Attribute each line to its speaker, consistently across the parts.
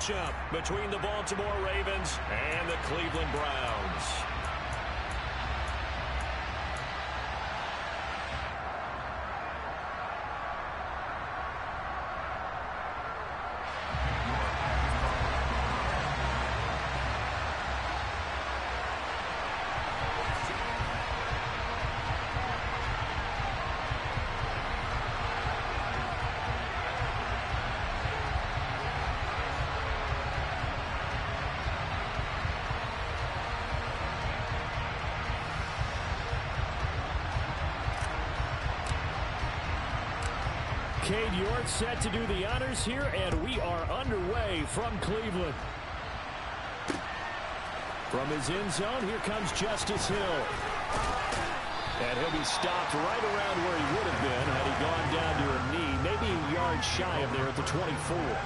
Speaker 1: matchup between the Baltimore Ravens and the Cleveland Browns.
Speaker 2: Cade York set to do the honors here, and we are underway from Cleveland. From his end zone, here comes Justice Hill. And he'll be stopped right around where he would have been had he gone down to a knee, maybe a yard shy of there at the 24.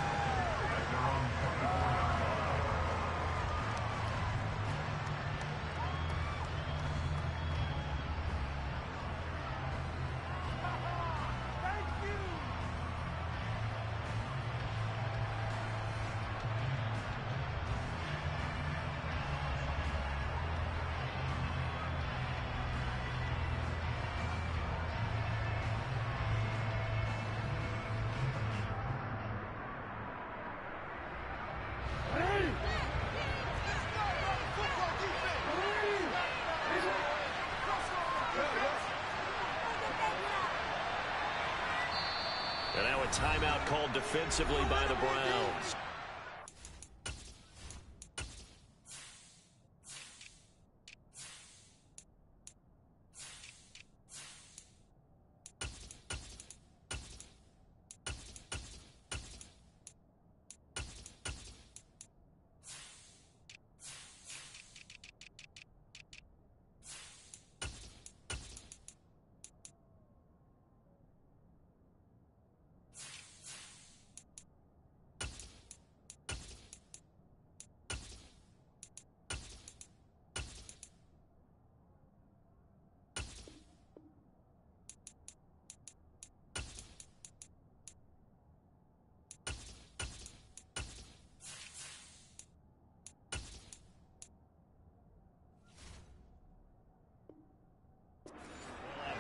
Speaker 1: And now a timeout called defensively by the Browns.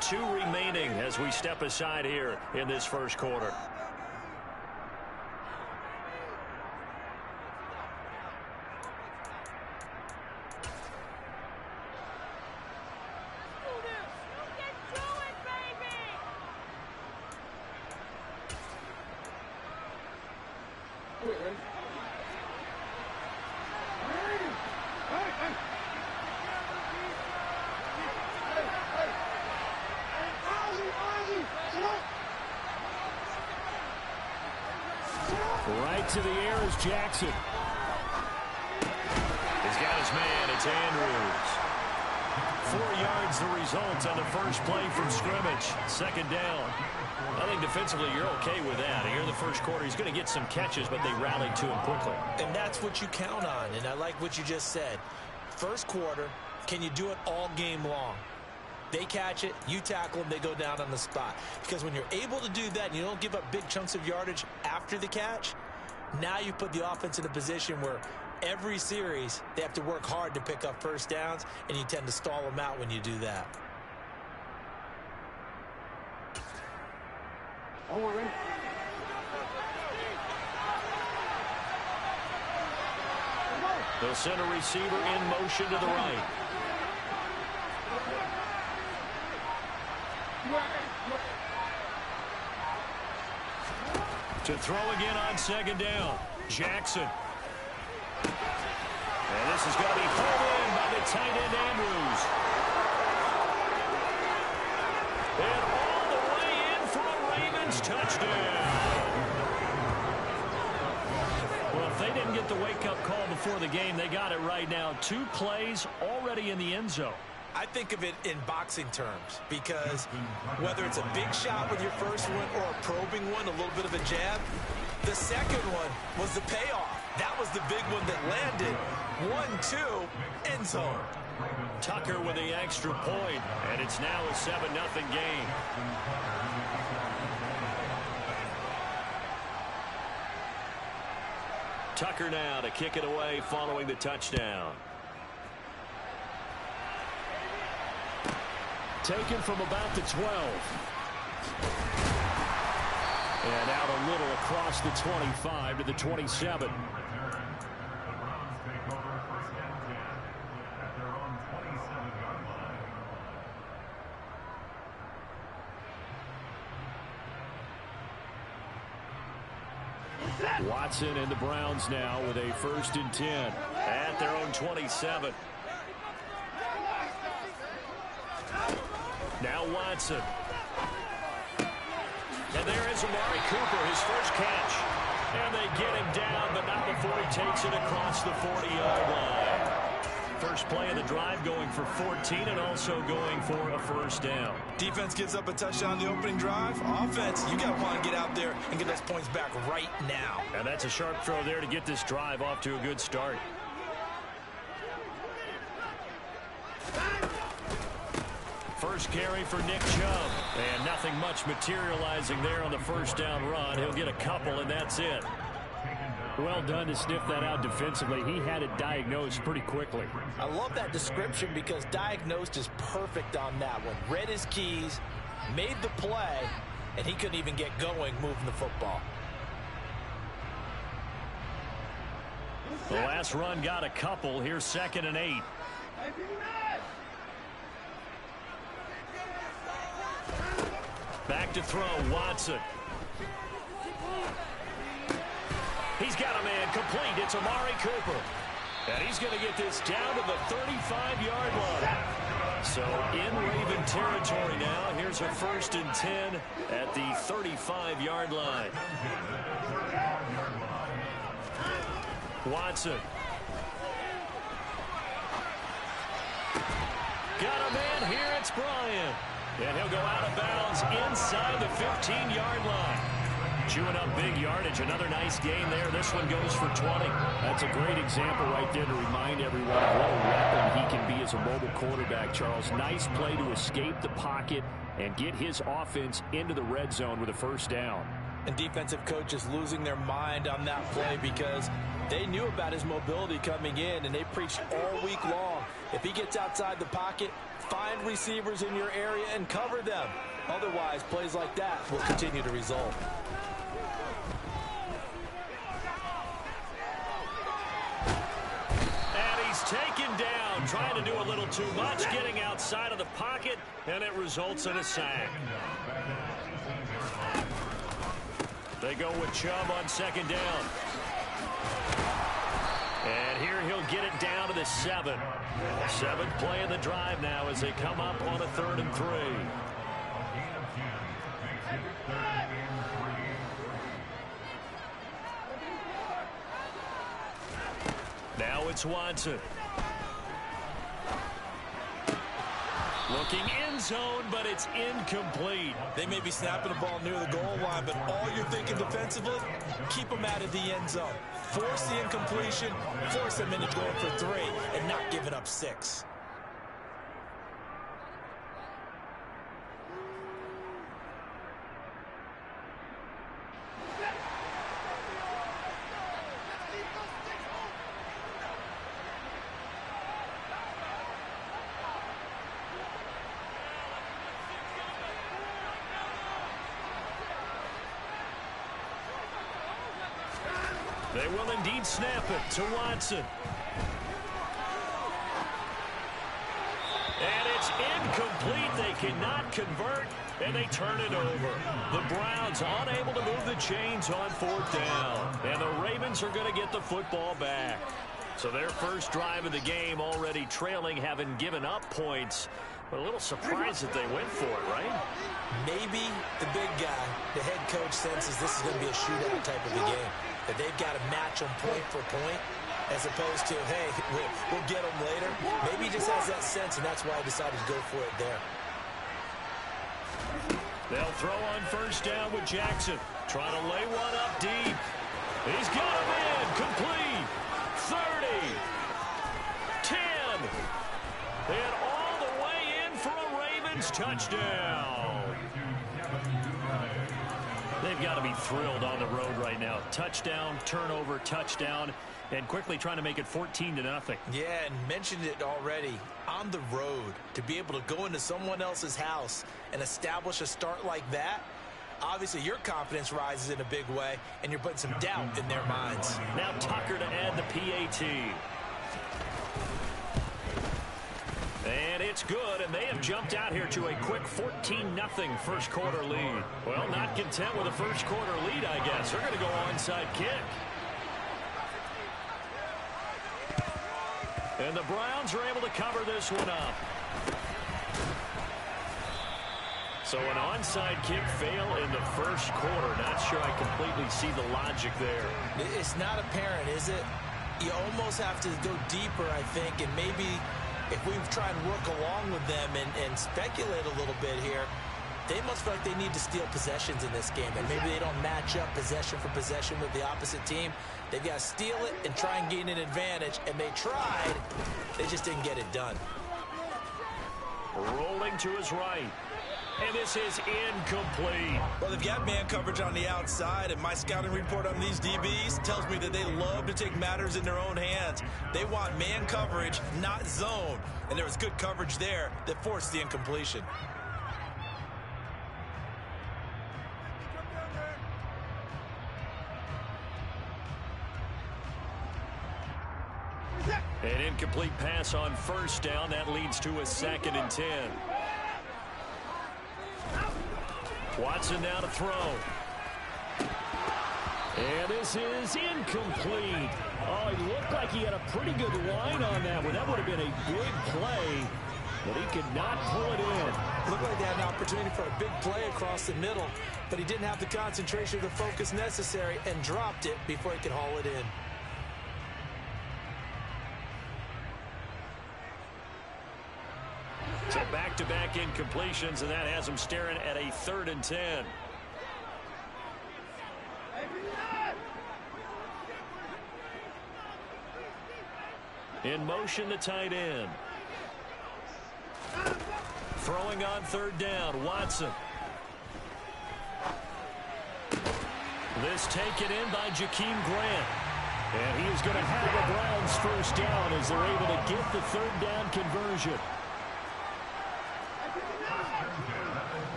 Speaker 1: Two remaining as we step aside here in this first quarter.
Speaker 2: Right to the air is Jackson.
Speaker 1: He's got his man. It's Andrews. 4 yards the result on the first play from scrimmage. Second down. I think defensively you're okay with that. Here in the first quarter, he's going to get some catches, but they rallied to him quickly.
Speaker 3: And that's what you count on, and I like what you just said. First quarter, can you do it all game long? They catch it, you tackle them, they go down on the spot. Because when you're able to do that and you don't give up big chunks of yardage after the catch, now you put the offense in a position where every series they have to work hard to pick up first downs, and you tend to stall them out when you do that.
Speaker 1: They'll send a receiver in motion to the right. To throw again on second down. Jackson. And this is going to be pulled in by the tight end, Andrews. And all the way in for a Ravens touchdown. Well, if they didn't get the wake-up call before the game, they got it right now. 2 plays already in the end zone.
Speaker 3: I think of it in boxing terms, because whether it's a big shot with your first one or a probing one, a little bit of a jab, the second one was the payoff. That was the big one that landed. 1-2, end zone.
Speaker 1: Tucker with the extra point, and it's now a 7-0 game. Tucker now to kick it away following the touchdown.
Speaker 2: Taken from about the 12. And out a little across the 25 to the 27. Watson and the Browns now with a 1st and 10.
Speaker 1: At their own 27. Now Watson. And there is Amari Cooper, his first catch. And they get him down, but not before he takes it across the 40-yard line. First play of the drive going for 14 and also going for a 1st down.
Speaker 3: Defense gives up a touchdown the opening drive. Offense, you got to want to get out there and get those points back right now.
Speaker 1: And that's a sharp throw there to get this drive off to a good start. First carry for Nick Chubb. And nothing much materializing there on the 1st down run. He'll get a couple, and that's it.
Speaker 2: Well done to sniff that out defensively. He had it diagnosed pretty quickly.
Speaker 3: I love that description because diagnosed is perfect on that one. Read his keys, made the play, and he couldn't even get going moving the football.
Speaker 1: The last run got a couple. Here's 2nd and 8. Back to throw, Watson. He's got a man complete. It's Amari Cooper. And he's going to get this down to the 35-yard line. So in Raven territory now. Here's a 1st and 10 at the 35-yard line. Watson. Got a man here. It's Bryant. And he'll go out of bounds inside the 15-yard line. Chewing up big yardage. Another nice gain there. This one goes for 20.
Speaker 2: That's a great example right there to remind everyone of what a weapon he can be as a mobile quarterback, Charles. Nice play to escape the pocket and get his offense into the red zone with a 1st down.
Speaker 3: And defensive coaches losing their mind on that play because they knew about his mobility coming in, and they preached all week long. If he gets outside the pocket, find receivers in your area and cover them. Otherwise, plays like that will continue to result.
Speaker 1: And he's taken down, trying to do a little too much, getting outside of the pocket, and it results in a sack. They go with Chubb on 2nd down. And here he'll get it down to the 7. 7th play of the drive now as they come up on a 3rd and 3. Now it's Watson. Looking end zone, but it's incomplete.
Speaker 3: They may be snapping the ball near the goal line, but all you're thinking defensively, keep them out of the end zone. Force the incompletion, force them into going for 3, and not giving up 6.
Speaker 1: They will indeed snap it to Watson. And it's incomplete. They cannot convert, and they turn it over. The Browns unable to move the chains on 4th down. And the Ravens are going to get the football back. So their first drive of the game already trailing, having given up points. But a little surprised that they went for it, right?
Speaker 3: Maybe the big guy, the head coach, senses this is going to be a shootout type of a game. That they've got to match them point for point, as opposed to, hey, we'll get them later. Maybe he just has that sense, and that's why I decided to go for it there.
Speaker 1: They'll throw on 1st down with Jackson. Trying to lay one up deep. He's got him in. Complete. 30. 10. And all the way in for a Ravens touchdown. They've they've got to be thrilled on the road right now. Touchdown, turnover, touchdown, and quickly trying to make it 14-0.
Speaker 3: Yeah, and mentioned it already. On the road, to be able to go into someone else's house and establish a start like that, obviously your confidence rises in a big way, and you're putting some doubt in their minds.
Speaker 1: Now Tucker to add the PAT. And it's good, and they have jumped out here to a quick 14-0 first quarter lead. Well, not content with a first quarter lead, I guess. They're going to go onside kick. And the Browns are able to cover this one up. So an onside kick fail in the first quarter. Not sure I completely see the logic there.
Speaker 3: It's not apparent, is it? You almost have to go deeper, I think, and maybe if we try and work along with them and speculate a little bit here, they must feel like they need to steal possessions in this game, and maybe they don't match up possession for possession with the opposite team. They've got to steal it and try and gain an advantage, and they tried. They just didn't get it done.
Speaker 1: Rolling to his right. And this is incomplete.
Speaker 3: Well, they've got man coverage on the outside, and my scouting report on these DBs tells me that they love to take matters in their own hands. They want man coverage, not zone. And there was good coverage there that forced the incompletion.
Speaker 1: An incomplete pass on first down. That leads to a 2nd and 10. Watson now to throw. And this is incomplete. Oh, he looked like he had a pretty good line on that one. That would have been a big play, but he could not pull it in.
Speaker 3: Looked like they had an opportunity for a big play across the middle, but he didn't have the concentration or the focus necessary and dropped it before he could haul it in.
Speaker 1: So back-to-back incompletions, and that has him staring at a 3rd and 10. In motion, the tight end. Throwing on 3rd down, Watson. This taken in by Jakeem Grant. And he is going to have the Browns first down as they're able to get the 3rd down conversion.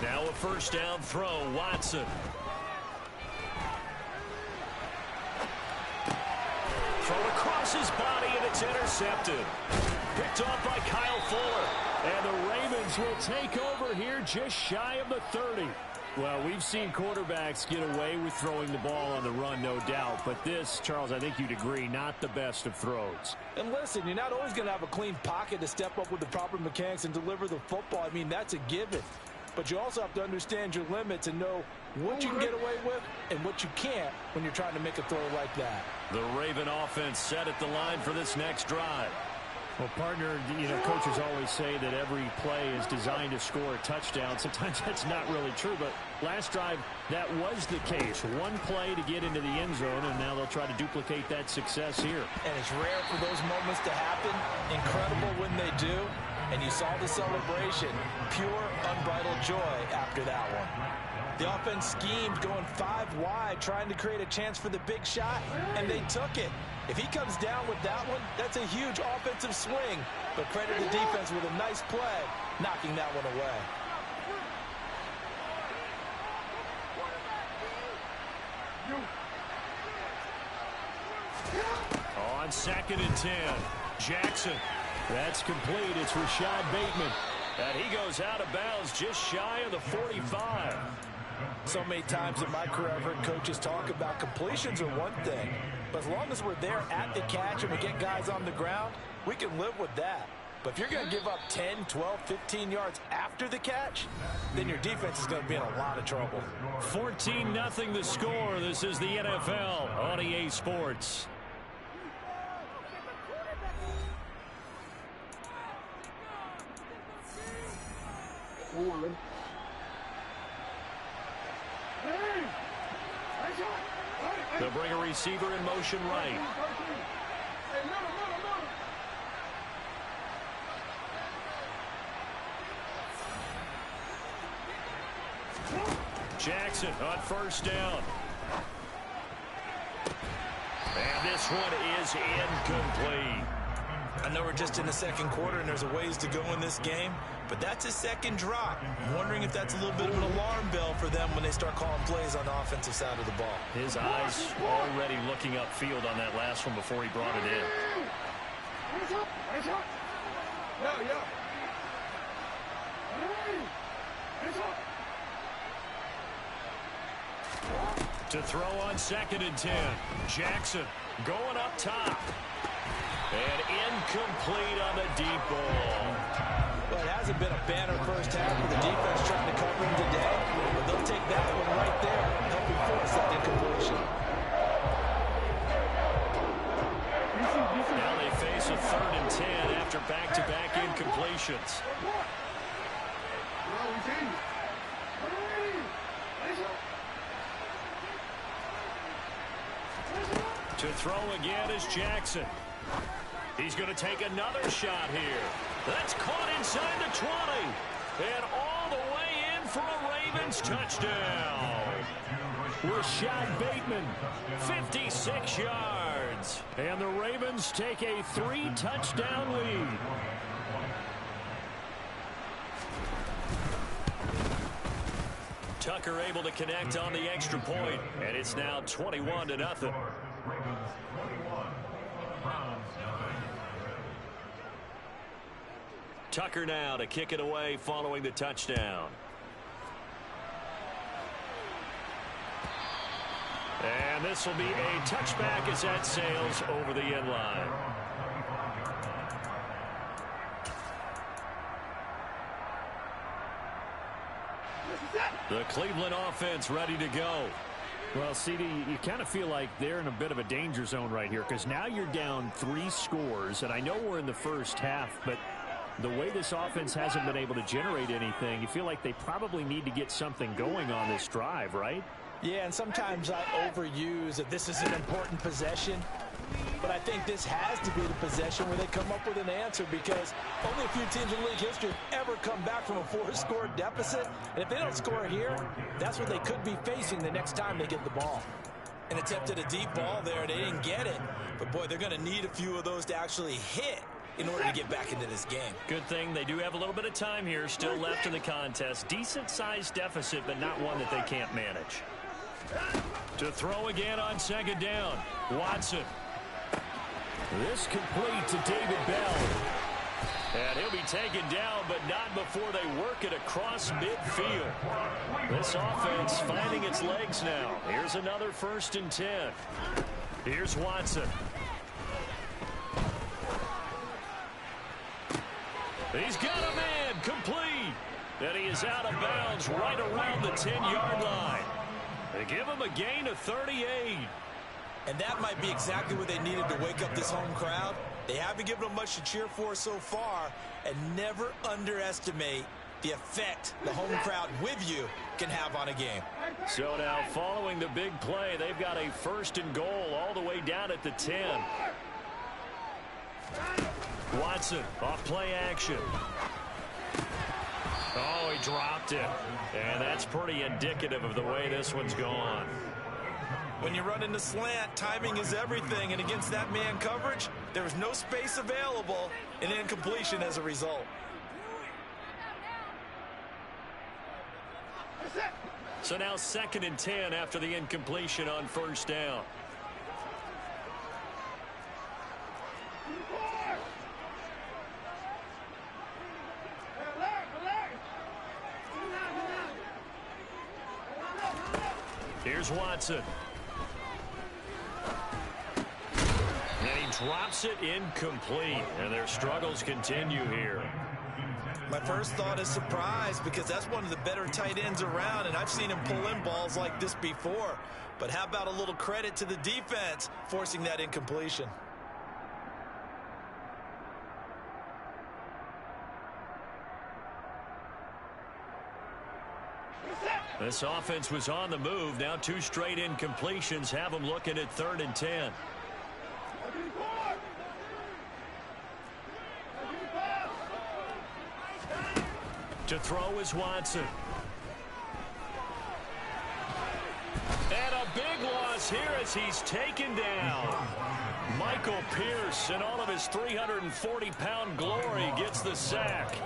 Speaker 1: Now a first down throw, Watson. Throw across his body, and it's intercepted. Picked off by Kyle Fuller. And the Ravens will take over here just shy of the 30. Well, we've seen quarterbacks get away with throwing the ball on the run, no doubt. But this, Charles, I think you'd agree, not the best of throws.
Speaker 3: And listen, you're not always going to have a clean pocket to step up with the proper mechanics and deliver the football. I mean, that's a given. But you also have to understand your limits and know what you can get away with and what you can't when you're trying to make a throw like that.
Speaker 1: The Raven offense set at the line for this next drive.
Speaker 2: Well, partner, coaches always say that every play is designed to score a touchdown. Sometimes that's not really true, but last drive, that was the case. One play to get into the end zone, and now they'll try to duplicate that success here.
Speaker 3: And it's rare for those moments to happen. Incredible when they do. And you saw the celebration. Pure, unbridled joy after that one. The offense schemed going 5 wide, trying to create a chance for the big shot, and they took it. If he comes down with that one, that's a huge offensive swing. But credit the defense with a nice play, knocking that one away.
Speaker 1: On 2nd and 10, Jackson.
Speaker 2: That's complete. It's Rashad Bateman.
Speaker 1: And he goes out of bounds just shy of the 45.
Speaker 3: So many times in my career, I've heard coaches talk about completions are one thing. But as long as we're there at the catch and we get guys on the ground, we can live with that. But if you're going to give up 10, 12, 15 yards after the catch, then your defense is going to be in a lot of trouble.
Speaker 1: 14-0 the score. This is the NFL on EA Sports. They'll bring a receiver in motion right. Jackson on first down. And this one is incomplete.
Speaker 3: I know we're just in the second quarter and there's a ways to go in this game, but that's a second drop. I'm wondering if that's a little bit of an alarm bell for them when they start calling plays on the offensive side of the ball.
Speaker 1: His eyes already looking upfield on that last one before he brought it in. To throw on 2nd and 10. Jackson going up top. And incomplete on the deep ball.
Speaker 3: Well, it hasn't been a banner first half with the defense trying to cover him today, but they'll take that one right there, helping force that incompletion.
Speaker 1: Now they face a 3rd and 10 after back-to-back incompletions. To throw again is Jackson. He's going to take another shot here. That's caught inside the 20. And all the way in for a Ravens touchdown. Rashad Bateman, 56 yards. And the Ravens take a 3-touchdown lead. Tucker able to connect on the extra point, and it's now 21-0. Tucker now to kick it away following the touchdown. And this will be a touchback as that sails over the end line. The Cleveland offense ready to go.
Speaker 2: Well, CD, you kind of feel like they're in a bit of a danger zone right here because now you're down 3 scores, and I know we're in the first half, but the way this offense hasn't been able to generate anything, you feel like they probably need to get something going on this drive, right?
Speaker 3: Yeah, and sometimes I overuse that this is an important possession, but I think this has to be the possession where they come up with an answer because only a few teams in league history have ever come back from a 4-score deficit, and if they don't score here, that's what they could be facing the next time they get the ball. And attempted a deep ball there, they didn't get it, but boy, they're going to need a few of those to actually hit in order to get back into this game.
Speaker 1: Good thing they do have a little bit of time here still left in the contest. Decent-sized deficit, but not one that they can't manage. To throw again on 2nd down. Watson. This complete to David Bell. And he'll be taken down, but not before they work it across midfield. This offense finding its legs now. Here's another 1st and 10. Here's Watson. He's got a man complete. And he is out of bounds right around the 10-yard line. They give him a gain of 38.
Speaker 3: And that might be exactly what they needed to wake up this home crowd. They haven't given them much to cheer for so far, and never underestimate the effect the home crowd with you can have on a game.
Speaker 1: So now following the big play, they've got a 1st and goal all the way down at the 10. Watson off play action. Oh, he dropped it. And that's pretty indicative of the way this one's gone.
Speaker 3: When you run into slant, timing is everything. And against that man coverage, there was no space available, and incompletion as a result.
Speaker 1: So now 2nd and 10 after the incompletion on 1st down. Here's Watson. And he drops it incomplete. And their struggles continue here.
Speaker 3: My first thought is surprise because that's one of the better tight ends around, and I've seen him pull in balls like this before. But how about a little credit to the defense forcing that incompletion?
Speaker 1: This offense was on the move. Now 2 straight incompletions have them looking at 3rd and 10. To throw is Watson. is here as he's taken down. Michael Pierce, in all of his 340-pound glory, gets the sack.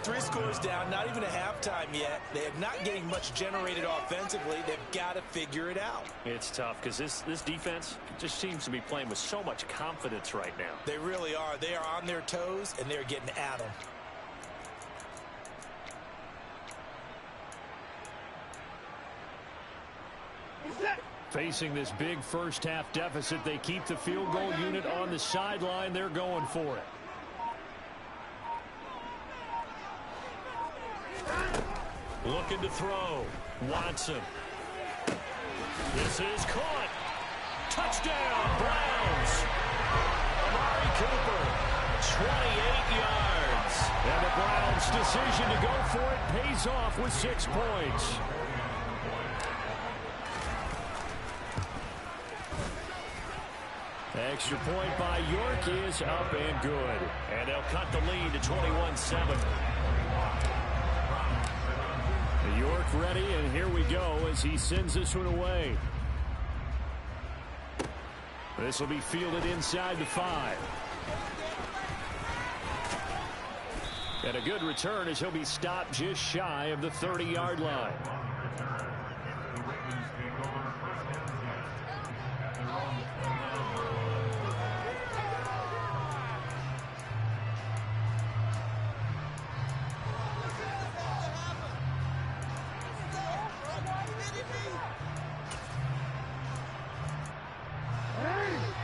Speaker 3: 3 scores down, not even a halftime yet. They are not getting much generated offensively. They've got to figure it out.
Speaker 1: It's tough because this defense just seems to be playing with so much confidence right now.
Speaker 3: They really are. They are on their toes, and they're getting at them.
Speaker 2: Facing this big first-half deficit, they keep the field goal unit on the sideline. They're going for it.
Speaker 1: Looking to throw. Watson. This is caught. Touchdown, Browns. Amari Cooper, 28 yards.
Speaker 2: And the Browns' decision to go for it pays off with 6 points. Extra point by York is up and good.
Speaker 1: And they'll cut the lead to 21-7.
Speaker 2: York ready, and here we go as he sends this one away. This will be fielded inside the 5. And a good return as he'll be stopped just shy of the 30-yard line.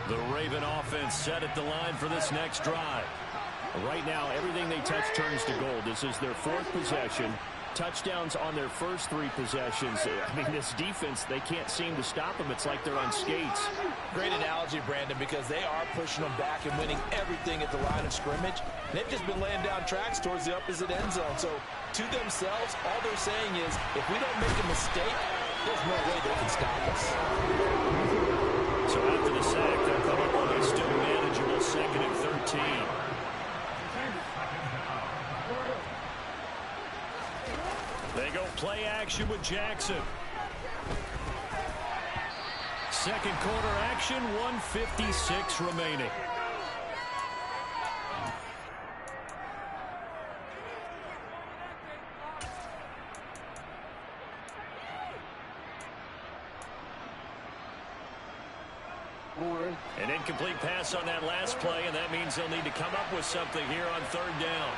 Speaker 1: The Raven offense set at the line for this next drive.
Speaker 2: Right now, everything they touch turns to gold. This is their 4th possession. Touchdowns on their first 3 possessions. I mean, this defense, they can't seem to stop them. It's like they're on skates.
Speaker 3: Great analogy, Brandon, because they are pushing them back and winning everything at the line of scrimmage. They've just been laying down tracks towards the opposite end zone. So, to themselves, all they're saying is, if we don't make a mistake, there's no way they can stop us.
Speaker 1: So after the sack, they'll come up with a still manageable 2nd and 13. They go play action with Jackson. Second quarter action, 1:56 remaining. An incomplete pass on that last play, and that means they'll need to come up with something here on 3rd down.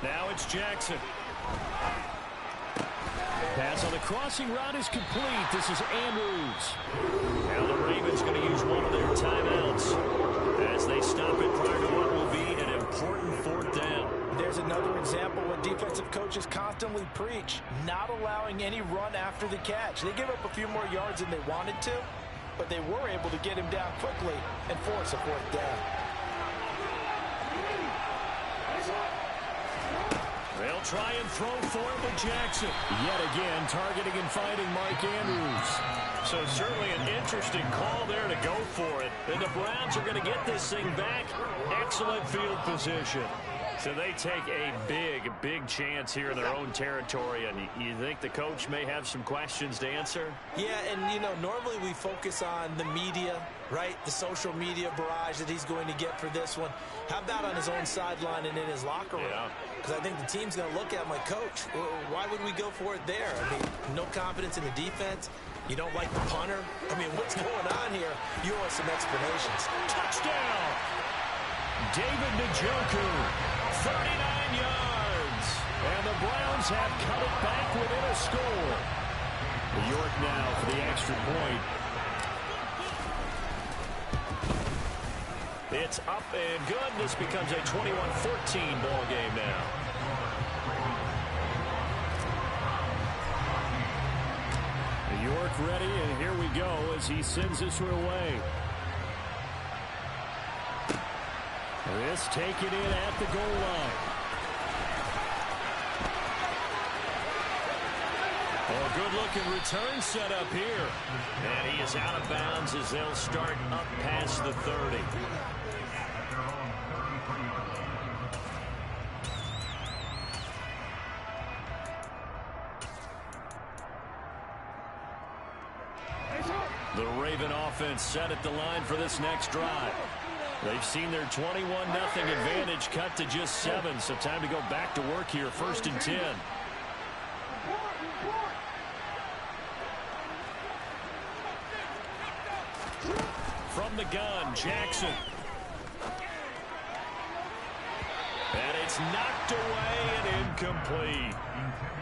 Speaker 1: Now it's Jackson.
Speaker 2: Pass on the crossing route is complete. This is Andrews.
Speaker 1: Now the Ravens going to use one of their timeouts as they stop it prior to what will be an important 4th down.
Speaker 3: There's another example what defensive coaches constantly preach, not allowing any run after the catch. They give up a few more yards than they wanted to, but they were able to get him down quickly and force a 4th down.
Speaker 1: They'll try and throw for it with Jackson.
Speaker 2: Yet again, targeting and finding Mike Andrews.
Speaker 1: So certainly an interesting call there to go for it. And the Browns are going to get this thing back. Excellent field position. So they take a big chance here in their own territory. And you think the coach may have some questions to answer?
Speaker 3: Yeah, and, you know, normally we focus on the media, right? The social media barrage that he's going to get for this one. How about on his own sideline and in his locker room? Because I think the team's going to look at him like, Coach, why would we go for it there? I mean, no confidence in the defense. You don't like the punter? I mean, what's going on here? You want some explanations.
Speaker 1: Touchdown! David Njoku, 39 yards.
Speaker 2: And the Browns have cut it back within a score. York now for the extra point.
Speaker 1: It's up and good. This becomes a 21-14 ball game now.
Speaker 2: York ready, and here we go as he sends this one away. This taken in at the goal line.
Speaker 1: Oh, good-looking return set up here. And he is out of bounds as they'll start up past the 30. The Raven offense set at the line for this next drive. They've seen their 21-0 advantage cut to just 7, so time to go back to work here, 1st and 10. From the gun, Jackson. And it's knocked away and incomplete.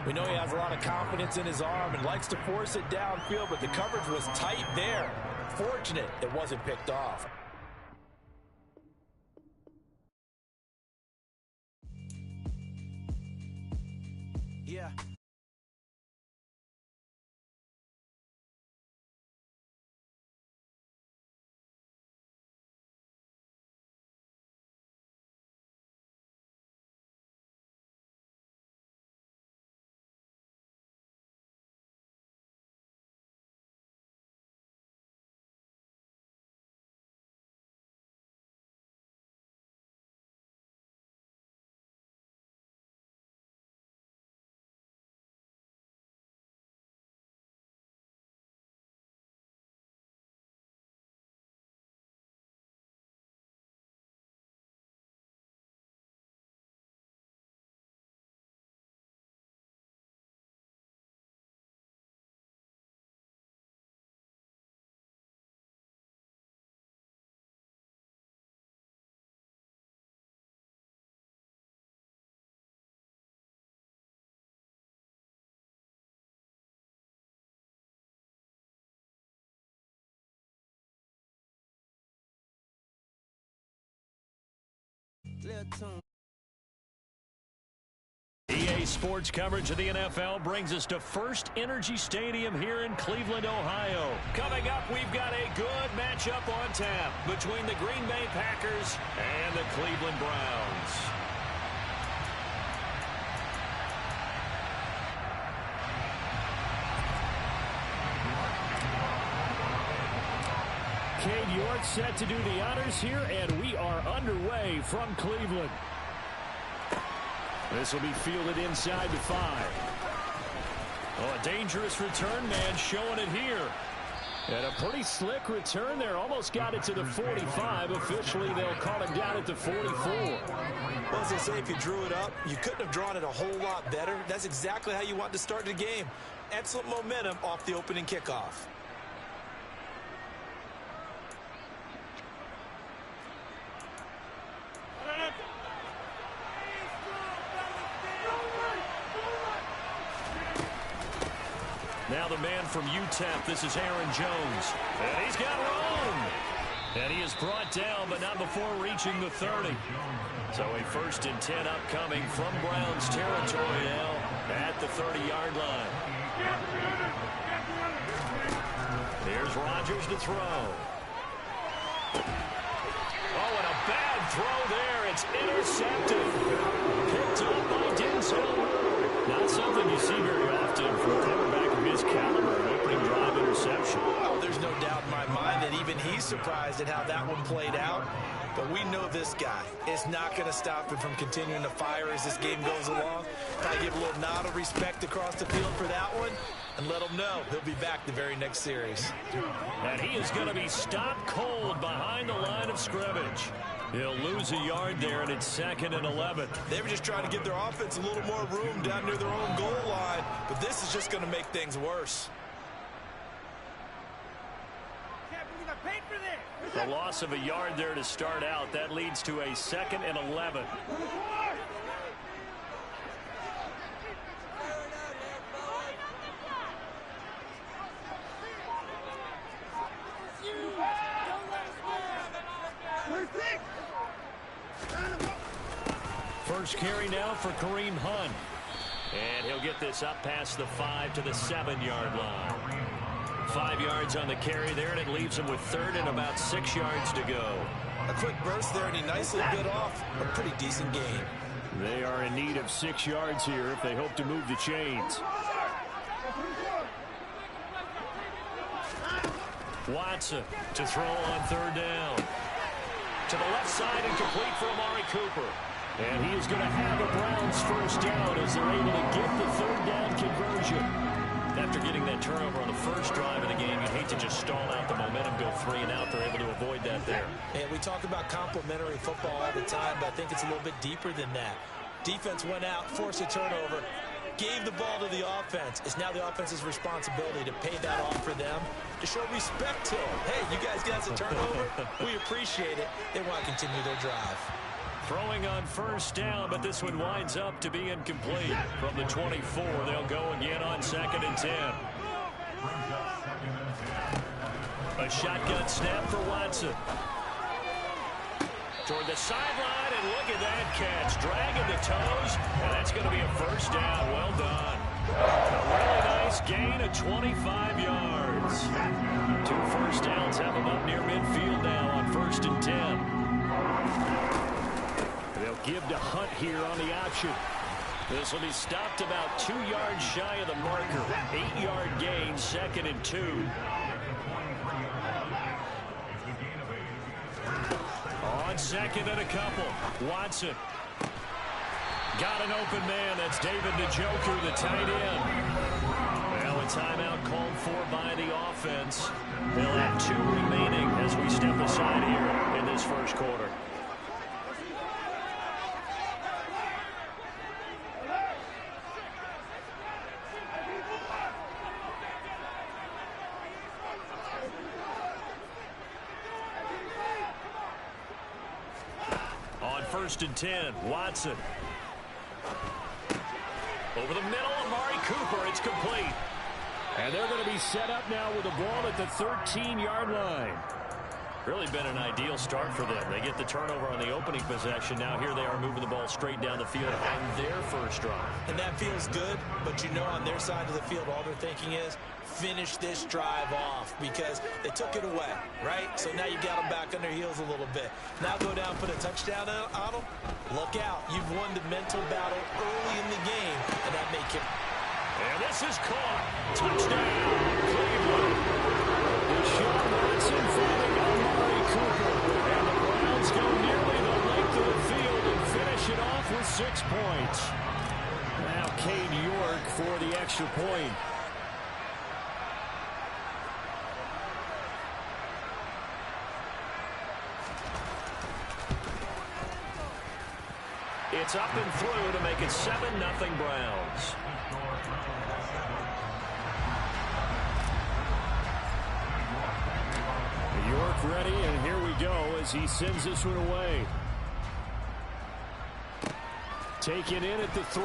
Speaker 3: We know he has a lot of confidence in his arm and likes to force it downfield, but the coverage was tight there. Fortunate it wasn't picked off. Yeah.
Speaker 1: EA Sports coverage of the NFL brings us to First Energy Stadium here in Cleveland, Ohio. Coming up, we've got a good matchup on tap between the Green Bay Packers and the Cleveland Browns.
Speaker 2: Cade York set to do the honors here, and we are underway from Cleveland. This will be fielded inside the 5.
Speaker 1: Oh, a dangerous return man showing it here.
Speaker 2: And a pretty slick return there. Almost got it to the 45. Officially, they'll call him down at the 44.
Speaker 3: Well, as they say, if you drew it up, you couldn't have drawn it a whole lot better. That's exactly how you want to start the game. Excellent momentum off the opening kickoff.
Speaker 1: Now the man from UTEP, this is Aaron Jones. And he's got room. And he is brought down, but not before reaching the 30. So a 1st and 10 upcoming from Browns territory now at the 30-yard line. Here's Rodgers to throw. Oh, and a bad throw there. It's intercepted. Picked up by Denzel. Not something you see very often from a quarterback of his caliber, an opening drive interception.
Speaker 3: Oh, there's no doubt in my mind that even he's surprised at how that one played out. But we know this guy is not going to stop him from continuing to fire as this game goes along. I give a little nod of respect across the field for that one and let him know he'll be back the very next series.
Speaker 1: And he is going to be stopped cold behind the line of scrimmage. He'll lose a yard there, and it's 2nd and 11.
Speaker 3: They were just trying to give their offense a little more room down near their own goal line, but this is just going to make things worse.
Speaker 1: The loss of a yard there to start out. That leads to a 2nd and 11. First carry now for Kareem Hunt. And he'll get this up past the 5 to the 7-yard line. 5 yards on the carry there, and it leaves him with 3rd and about 6 yards to go.
Speaker 3: A quick burst there, and he nicely bit off a pretty decent gain.
Speaker 2: They are in need of 6 yards here if they hope to move the chains.
Speaker 1: Watson to throw on third down. To the left side and complete for Amari Cooper.
Speaker 2: And he is going to have a Browns first down as they're able to get the third down conversion.
Speaker 1: After getting that turnover on the first drive of the game, you'd hate to just stall out the momentum, go 3 and out. They're able to avoid that there.
Speaker 3: And we talk about complementary football all the time, but I think it's a little bit deeper than that. Defense went out, forced a turnover, gave the ball to the offense. It's now the offense's responsibility to pay that off for them, to show respect to them. Hey, you guys got us a turnover? We appreciate it. They want to continue their drive.
Speaker 1: Throwing on first down, but this one winds up to be incomplete. From the 24, they'll go again on 2nd and 10. A shotgun snap for Watson. Toward the sideline, and look at that catch. Dragging the toes, and that's going to be a first down. Well done. A really nice gain of 25 yards. 2 first downs have them up near midfield now on 1st and 10.
Speaker 2: They'll give to Hunt here on the option.
Speaker 1: This will be stopped about 2 yards shy of the marker. 8-yard gain, 2nd and 2. On 2nd and a couple. Watson. Got an open man. That's David Njoku, the tight end. Well, a timeout called for by the offense. They'll have 2 remaining as we step aside here in this first quarter. On 1st and 10, Watson. Over the middle, Amari Cooper. It's complete.
Speaker 2: And they're going to be set up now with the ball at the 13-yard line.
Speaker 1: Really been an ideal start for them. They get the turnover on the opening possession. Now here they are moving the ball straight down the field on their first drive.
Speaker 3: And that feels good, but you know on their side of the field, all they're thinking is finish this drive off because they took it away, right? So now you got them back on their heels a little bit. Now go down, put a touchdown on them. Look out. You've won the mental battle early in the game, and that may kick.
Speaker 1: And this is caught. Touchdown, Cleveland.
Speaker 2: Deshaun Watson finding Amari Cooper. And the Browns go nearly the length of the field and finish it off with 6 points. Now Cade York for the extra point.
Speaker 1: It's up and through to make it 7-0 Browns.
Speaker 2: York ready, and here we go as he sends this one away. Taken in at the 3.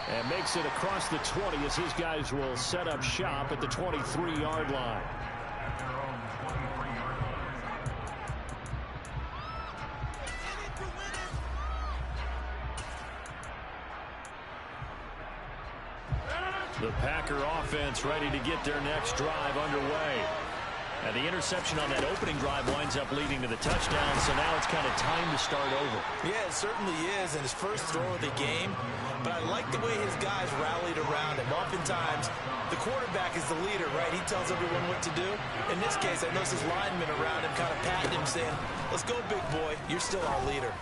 Speaker 2: And makes it across the 20 as his guys will set up shop at the 23-yard line.
Speaker 1: The Packer offense ready to get their next drive underway. And the interception on that opening drive winds up leading to the touchdown, so now it's kind of time to start over.
Speaker 3: Yeah, it certainly is, and his first throw of the game. But I like the way his guys rallied around him. Oftentimes, the quarterback is the leader, right? He tells everyone what to do. In this case, I noticed his linemen around him kind of patting him, saying, let's go, big boy. You're still our leader.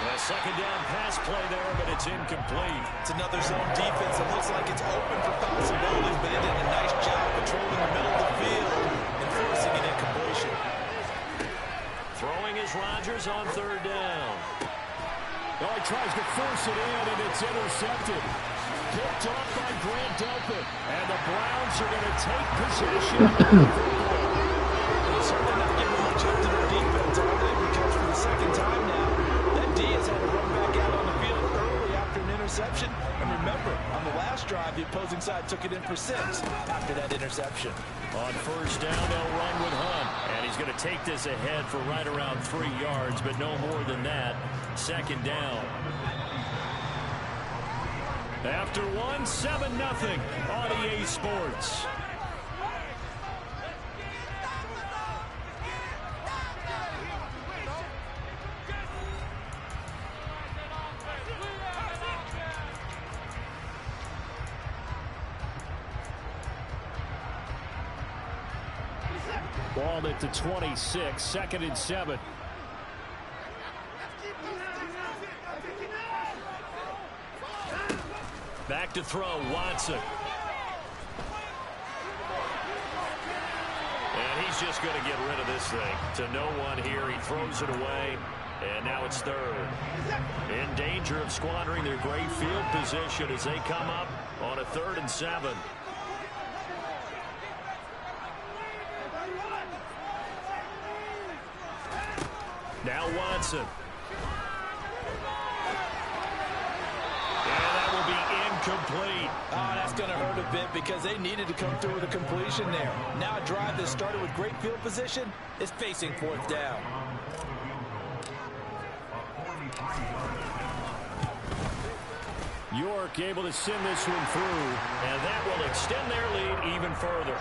Speaker 1: A second down pass play there, but it's incomplete.
Speaker 3: It's another zone defense. It looks like it's open for possibilities, but they did a nice job controlling the middle of the field and forcing an incompletion.
Speaker 1: Throwing is Rodgers on 3rd down.
Speaker 2: Oh, he tries to force it in, and it's intercepted. Picked off by Grant Delpit. And the Browns are going to take possession.
Speaker 3: They're certainly not giving much up to their defense, are they? Because for the second time now, Diaz had to run back out on the field early after an interception. And remember, on the last drive, the opposing side took it in for 6 after that interception.
Speaker 1: On 1st down, they'll run with Hunt. And he's going to take this ahead for right around 3 yards, but no more than that. 2nd down. After 1, 7-0 on EA Sports.
Speaker 2: Ball at the 26, 2nd and 7.
Speaker 1: Back to throw, Watson. And he's just going to get rid of this thing. To no one here. He throws it away. And now it's 3rd. In danger of squandering their great field position as they come up on a 3rd and 7. Now Watson. And that will be incomplete.
Speaker 3: Oh, that's going to hurt a bit because they needed to come through with a completion there. Now a drive that started with great field position is facing 4th down.
Speaker 2: York able to send this one through.
Speaker 1: And that will extend their lead even further.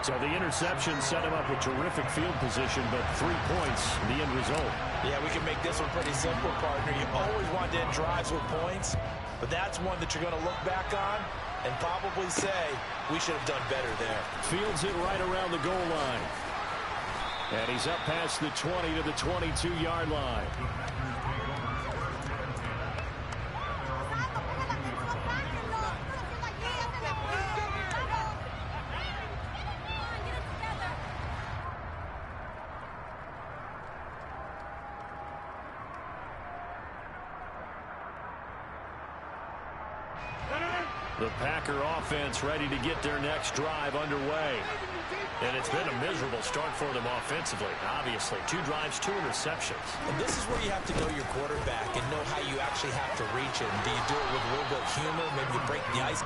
Speaker 2: So the interception set him up with terrific field position, but 3 points in the end result.
Speaker 3: Yeah, we can make this one pretty simple, partner. You always want to end drives with points, but that's one that you're going to look back on and probably say, we should have done better there.
Speaker 2: Fields it right around the goal line. And he's up past the 20 to the 22-yard line.
Speaker 1: The Packer offense ready to get their next drive underway. And it's been a miserable start for them offensively, obviously. 2 drives, 2 interceptions.
Speaker 3: And this is where you have to know your quarterback and know how you actually have to reach it. And do you do it with a little bit of humor? Maybe you break the ice.